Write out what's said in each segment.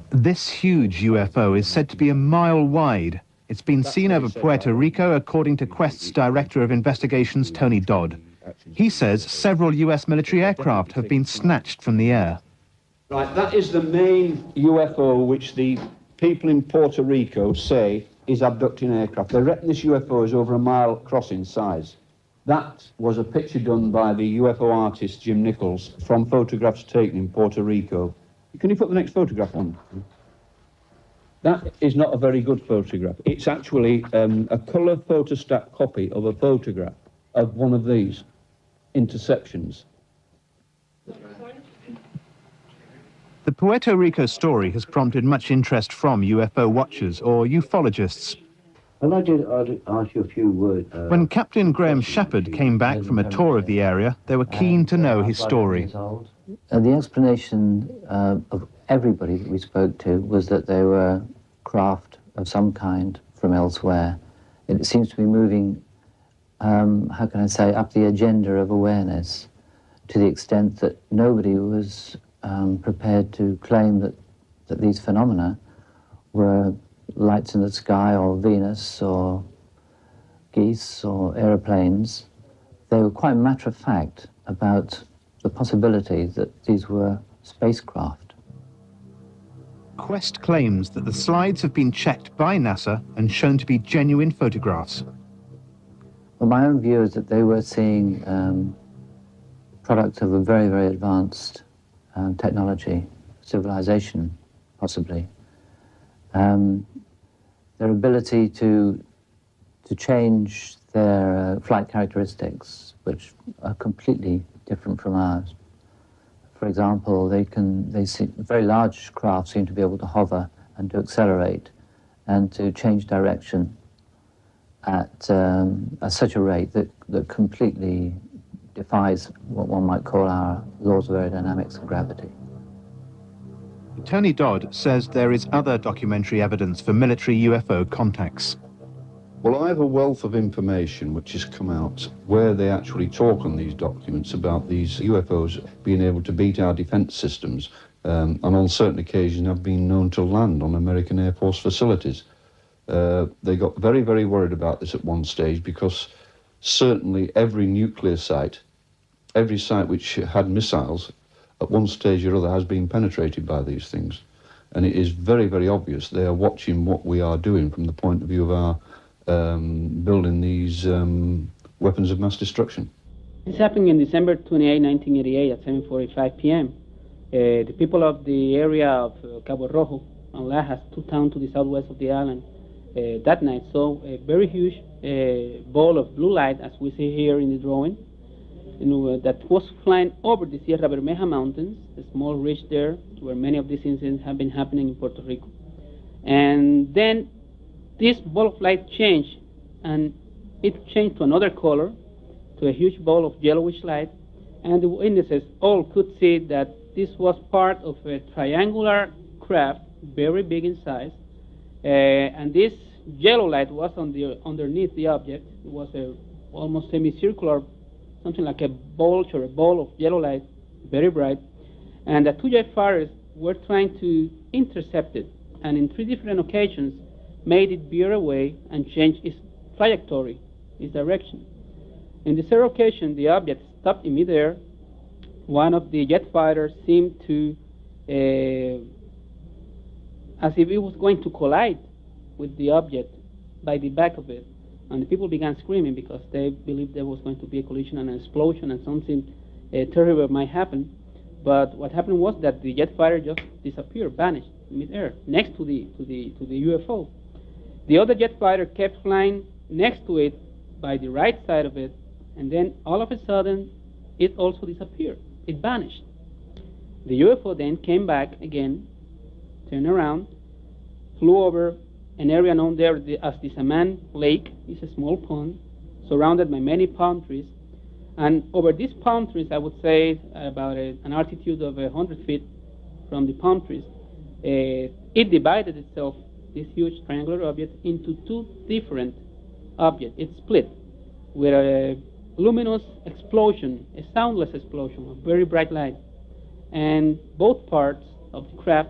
This huge UFO is said to be a mile wide. It's been seen over Puerto Rico, according to Quest's Director of Investigations, Tony Dodd. He says several US military aircraft have been snatched from the air. Right, that is the main UFO which the people in Puerto Rico say is abducting aircraft. They reckon this UFO is over a mile across in size. That was a picture done by the UFO artist Jim Nichols from photographs taken in Puerto Rico. Can you put the next photograph on? That is not a very good photograph. It's actually a colour photostat copy of a photograph of one of these interceptions. The Puerto Rico story has prompted much interest from UFO watchers or ufologists. I'd like to ask you a few words. When Captain Graham Sheppard came back from a tour of the area, they were keen to know his story. The explanation of everybody that we spoke to was that they were craft of some kind from elsewhere. It seems to be moving, how can I say, up the agenda of awareness to the extent that nobody was prepared to claim that these phenomena were lights in the sky or Venus or geese or aeroplanes. They were quite matter of fact about the possibility that these were spacecraft. Quest claims that the slides have been checked by NASA and shown to be genuine photographs. Well, my own view is that they were seeing products of a very, very advanced technology, civilization, possibly. Their ability to change their flight characteristics, which are completely different from ours. For example, very large craft seem to be able to hover and to accelerate and to change direction at such a rate that completely defies what one might call our laws of aerodynamics and gravity. Tony Dodd says there is other documentary evidence for military UFO contacts. Well, I have a wealth of information which has come out where they actually talk on these documents about these UFOs being able to beat our defense systems and on certain occasions have been known to land on American Air Force facilities. They got very, very worried about this at one stage because certainly every nuclear site, every site which had missiles, at one stage or other has been penetrated by these things. And it is very, very obvious they are watching what we are doing from the point of view of our building these weapons of mass destruction. This happened in December 28, 1988 at 7:45 p.m. The people of the area of Cabo Rojo and Lajas, two towns to the southwest of the island, that night saw a very huge ball of blue light, as we see here in the drawing, that was flying over the Sierra Bermeja Mountains, a small ridge there where many of these incidents have been happening in Puerto Rico. And then this ball of light changed, and it changed to another color, to a huge ball of yellowish light, and the witnesses all could see that this was part of a triangular craft, very big in size, and this yellow light was underneath the object. It was a almost semicircular, something like a bulge or a ball of yellow light, very bright, and the two jet fighters were trying to intercept it, and in 3 different occasions made it veer away and change its trajectory, its direction. In the third occasion, the object stopped in midair. One of the jet fighters seemed to, as if it was going to collide with the object by the back of it. And the people began screaming because they believed there was going to be a collision and an explosion and something terrible might happen. But what happened was that the jet fighter just disappeared, vanished in midair, next to the UFO. The other jet fighter kept flying next to it by the right side of it, and then all of a sudden, it also disappeared. It vanished. The UFO then came back again, turned around, flew over an area known there as the Saman Lake. It's a small pond surrounded by many palm trees. And over these palm trees, I would say about an altitude of 100 feet from the palm trees, it divided itself, this huge triangular object, into 2 different objects. It split with a luminous explosion, a soundless explosion of very bright light. And both parts of the craft.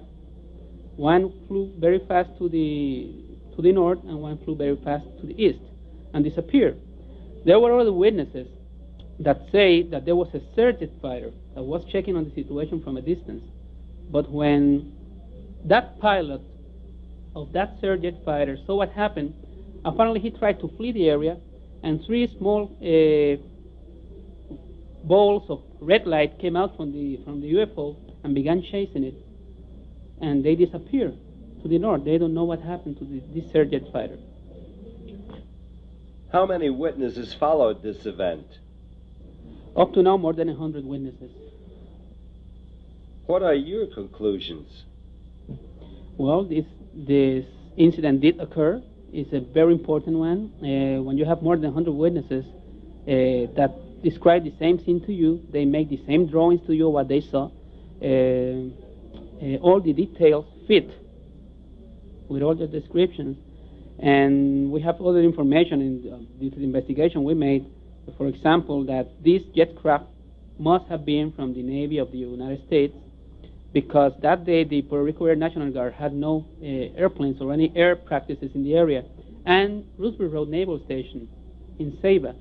One flew very fast to the north, and one flew very fast to the east and disappeared. There were other witnesses that say that there was a surjet fighter that was checking on the situation from a distance. But when that pilot of that surjet fighter saw what happened, apparently he tried to flee the area, and three small balls of red light came out from the UFO and began chasing it, and they disappeared to the north. They don't know what happened to this surjet fighter. How many witnesses followed this event? Up to now, more than 100 witnesses. What are your conclusions? Well, this incident did occur. It's a very important one. When you have more than 100 witnesses that describe the same scene to you, they make the same drawings to you what they saw. All the details fit with all the descriptions, and we have other information due to the investigation we made. For example, that this jet craft must have been from the Navy of the United States, because that day the Puerto Rico Air National Guard had no airplanes or any air practices in the area, and Roosevelt Road Naval Station in Ceiba,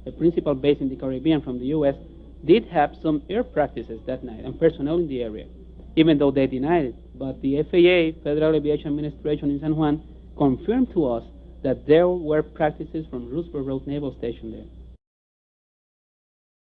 a principal base in the Caribbean from the U.S., did have some air practices that night and personnel in the area, even though they denied it. But the FAA, Federal Aviation Administration in San Juan, confirmed to us that there were practices from Roosevelt Road Naval Station there.